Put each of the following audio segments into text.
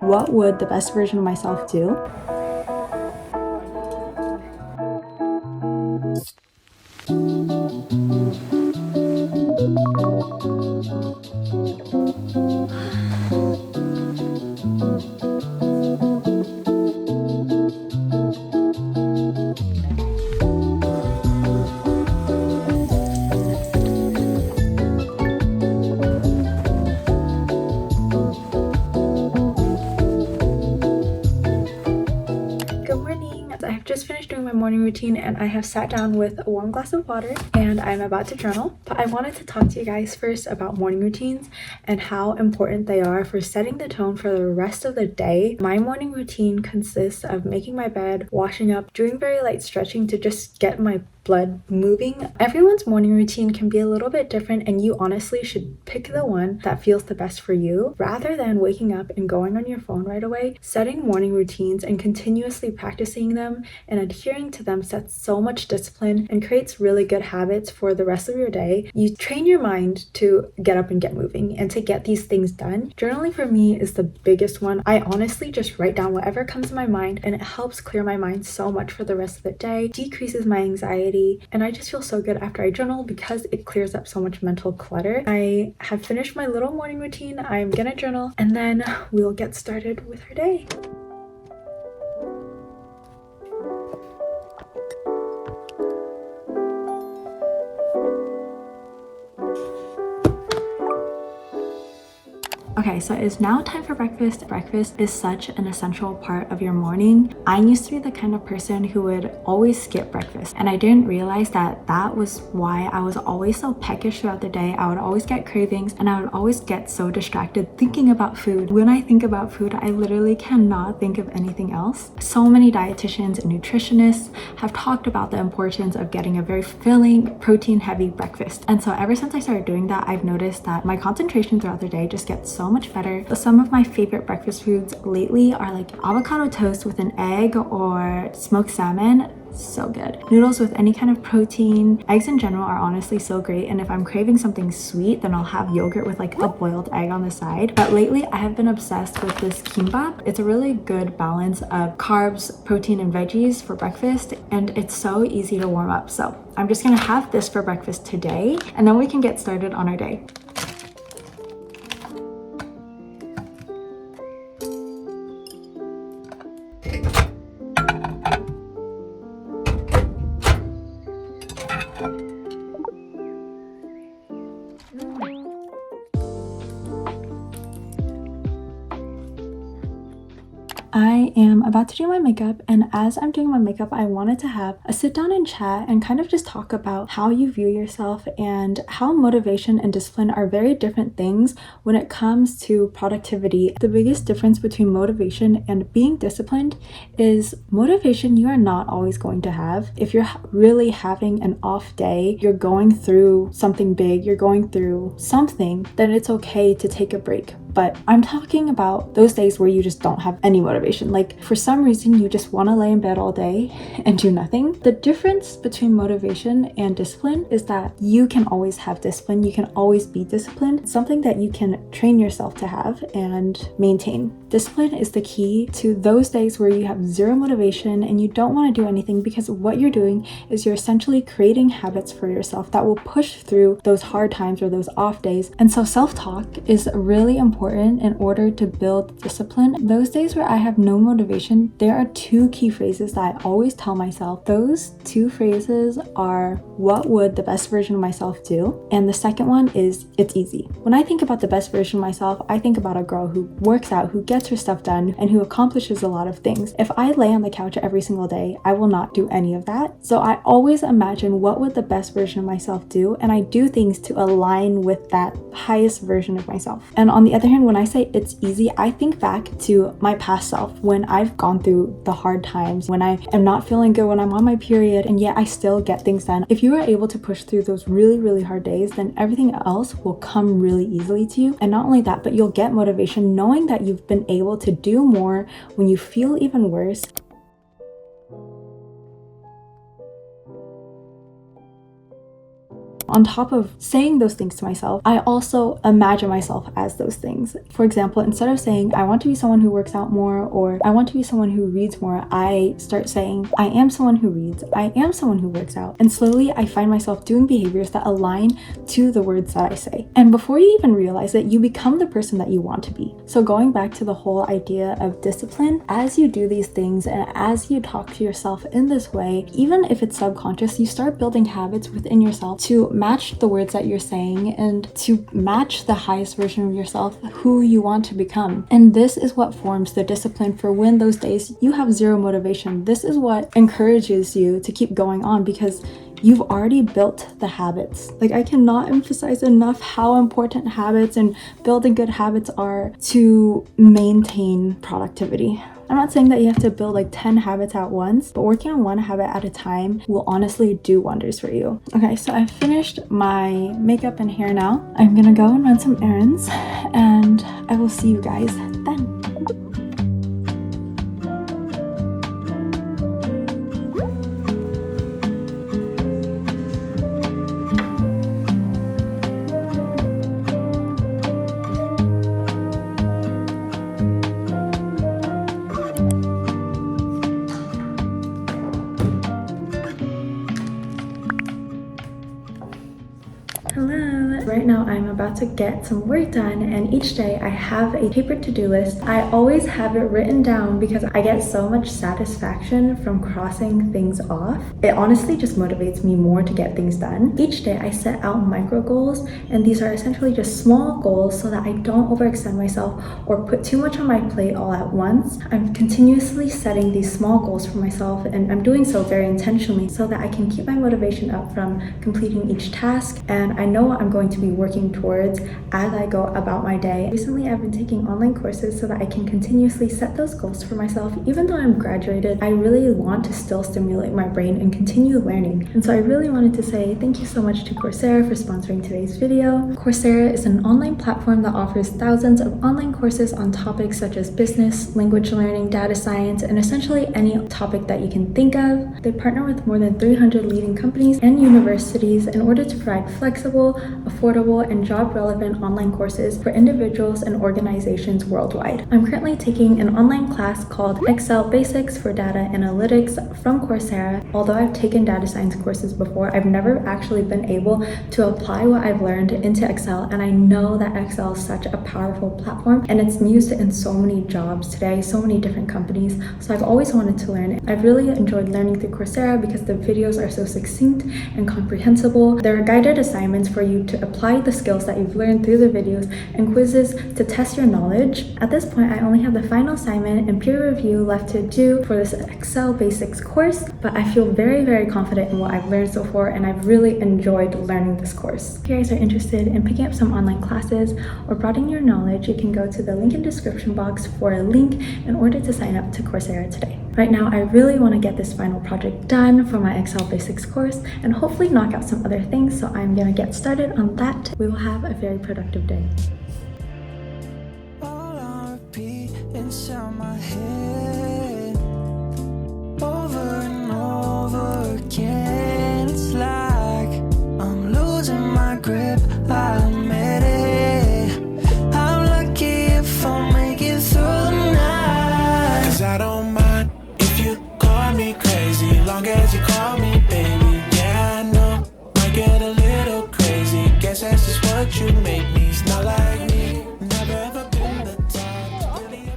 what would the best version of myself do? I've just finished doing my morning routine and I have sat down with a warm glass of water and I'm about to journal. But I wanted to talk to you guys first about morning routines and how important they are for setting the tone for the rest of the day. My morning routine consists of making my bed, washing up, doing very light stretching to just get my blood moving. Everyone's morning routine can be a little bit different and you honestly should pick the one that feels the best for you. Rather than waking up and going on your phone right away, setting morning routines and continuously practicing them and adhering to them sets so much discipline and creates really good habits for the rest of your day. You train your mind to get up and get moving and to get these things done. Journaling for me is the biggest one. I honestly just write down whatever comes to my mind and it helps clear my mind so much for the rest of the day, decreases my anxiety, and I just feel so good after I journal because it clears up so much mental clutter. I have finished my little morning routine. I'm gonna journal and then we'll get started with our day. Okay, so it's now time for breakfast. Breakfast is such an essential part of your morning. I used to be the kind of person who would always skip breakfast, and I didn't realize that that was why I was always so peckish throughout the day. I would always get cravings and I would always get so distracted thinking about food. When I think about food, I literally cannot think of anything else. So many dietitians and nutritionists have talked about the importance of getting a very filling, protein-heavy breakfast. And so ever since I started doing that, I've noticed that my concentration throughout the day just gets so much better. Some of my favorite breakfast foods lately are like avocado toast with an egg or smoked salmon. So good. Noodles with any kind of protein. Eggs in general are honestly so great, and if I'm craving something sweet, then I'll have yogurt with like a boiled egg on the side. But lately I have been obsessed with this kimbap. It's a really good balance of carbs, protein, and veggies for breakfast, and it's so easy to warm up. So I'm just gonna have this for breakfast today, and then we can get started on our day. I am about to do my makeup, and as I'm doing my makeup, I wanted to have a sit down and chat and kind of just talk about how you view yourself and how motivation and discipline are very different things when it comes to productivity. The biggest difference between motivation and being disciplined is motivation you are not always going to have. If you're really having an off day, you're going through something big, you're going through something, then it's okay to take a break. But I'm talking about those days where you just don't have any motivation. Like for some reason, you just want to lay in bed all day and do nothing. The difference between motivation and discipline is that you can always have discipline. You can always be disciplined. It's something that you can train yourself to have and maintain. Discipline is the key to those days where you have zero motivation and you don't want to do anything, because what you're doing is you're essentially creating habits for yourself that will push through those hard times or those off days. And so self-talk is really important in order to build discipline. Those days where I have no motivation, there are two key phrases that I always tell myself. Those two phrases are, what would the best version of myself do? And the second one is, it's easy. When I think about the best version of myself, I think about a girl who works out, who gets her stuff done, and who accomplishes a lot of things. If I lay on the couch every single day, I will not do any of that. So I always imagine what would the best version of myself do, and I do things to align with that highest version of myself. And on the other hand, when I say it's easy, I think back to my past self when I've gone through the hard times, when I am not feeling good, when I'm on my period, and yet I still get things done. If you are able to push through those really, really hard days, then everything else will come really easily to you. And not only that, but you'll get motivation knowing that you've been able to do more when you feel even worse. on top of saying those things to myself, I also imagine myself as those things. For example, instead of saying I want to be someone who works out more or I want to be someone who reads more, I start saying I am someone who reads, I am someone who works out. And slowly I find myself doing behaviors that align to the words that I say. And before you even realize it, you become the person that you want to be. So going back to the whole idea of discipline, as you do these things and as you talk to yourself in this way, even if it's subconscious, you start building habits within yourself to match the words that you're saying and to match the highest version of yourself, who you want to become. And this is what forms the discipline for when those days you have zero motivation. This is what encourages you to keep going on because you've already built the habits. Like, I cannot emphasize enough how important habits and building good habits are to maintain productivity. I'm not saying that you have to build like 10 habits at once, but working on one habit at a time will honestly do wonders for you. Okay, so I've finished my makeup and hair now. I'm gonna go and run some errands and I will see you guys then. Hello! Right now I'm about to get some work done and each day I have a paper to-do list. I always have it written down because I get so much satisfaction from crossing things off. It honestly just motivates me more to get things done. Each day I set out micro goals and these are essentially just small goals so that I don't overextend myself or put too much on my plate all at once. I'm continuously setting these small goals for myself and I'm doing so very intentionally so that I can keep my motivation up from completing each task, and I know what I'm going to be working towards as I go about my day. Recently, I've been taking online courses so that I can continuously set those goals for myself. Even though I'm graduated, I really want to still stimulate my brain and continue learning. And so I really wanted to say thank you so much to Coursera for sponsoring today's video. Coursera is an online platform that offers thousands of online courses on topics such as business, language learning, data science, and essentially any topic that you can think of. They partner with more than 300 leading companies and universities in order to provide flexible, affordable, and job-relevant online courses for individuals and organizations worldwide. I'm currently taking an online class called Excel Basics for Data Analytics from Coursera. Although I've taken data science courses before, I've never actually been able to apply what I've learned into Excel, and I know that Excel is such a powerful platform and it's used in so many jobs today, so many different companies, so I've always wanted to learn it. I've really enjoyed learning through Coursera because the videos are so succinct and comprehensible. There are guided assignments for you to apply the skills that you've learned through the videos and quizzes to test your knowledge. At this point, I only have the final assignment and peer review left to do for this Excel Basics course, but I feel very, very confident in what I've learned so far and I've really enjoyed learning this course. If you guys are interested in picking up some online classes or broadening your knowledge, you can go to the link in the description box for a link in order to sign up to Coursera today. Right now, I really want to get this final project done for my Excel Basics course and hopefully knock out some other things, so I'm gonna get started on that. We will have a very productive day. All on repeat inside my head, over and over again. It's like I'm losing my grip, I admit it. I'm lucky if I make it through the night. 'Cause I don't mind if you call me crazy, long as you call me baby. Yeah, I know, might get a little crazy. Guess that's just what you make me. It's not like me, never ever been the type to really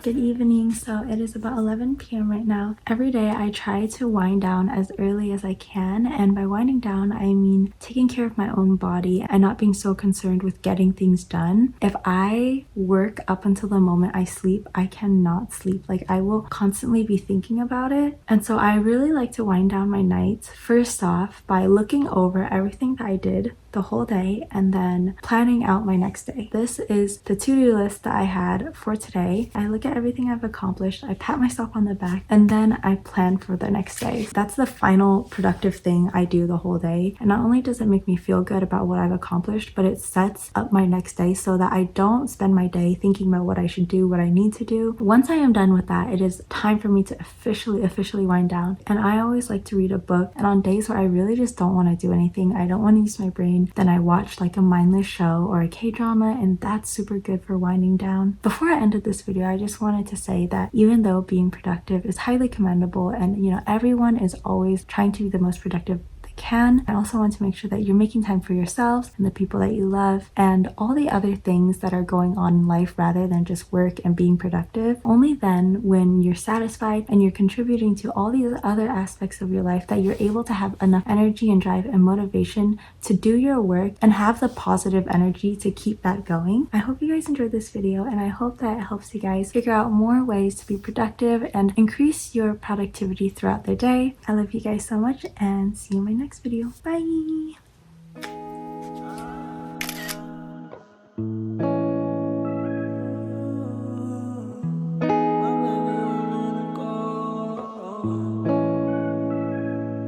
Good evening. So it is about 11 p.m. right now. Every day I try to wind down as early as I can, and by winding down I mean taking care of my own body and not being so concerned with getting things done. If I work up until the moment I sleep, I cannot sleep. Like, I will constantly be thinking about it. And so I really like to wind down my nights first off by looking over everything that I did the whole day and then planning out my next day. This is the to-do list that I had for today. I look at everything I've accomplished, I pat myself on the back, and then I plan for the next day. That's the final productive thing I do the whole day. And not only does it make me feel good about what I've accomplished, but it sets up my next day so that I don't spend my day thinking about what I should do, what I need to do. Once I am done with that, it is time for me to officially wind down. And I always like to read a book, and on days where I really just don't want to do anything, I don't want to use my brain, then I watch like a mindless show or a K-drama, and that's super good for winding down. Before I ended this video, I just wanted to say that even though being productive is highly commendable, and you know, everyone is always trying to be the most productive can, I also want to make sure that you're making time for yourselves and the people that you love and all the other things that are going on in life rather than just work and being productive. Only then, when you're satisfied and you're contributing to all these other aspects of your life, that you're able to have enough energy and drive and motivation to do your work and have the positive energy to keep that going. I hope you guys enjoyed this video, and I hope that it helps you guys figure out more ways to be productive and increase your productivity throughout the day. I love you guys so much, and see you in my next video. Bye!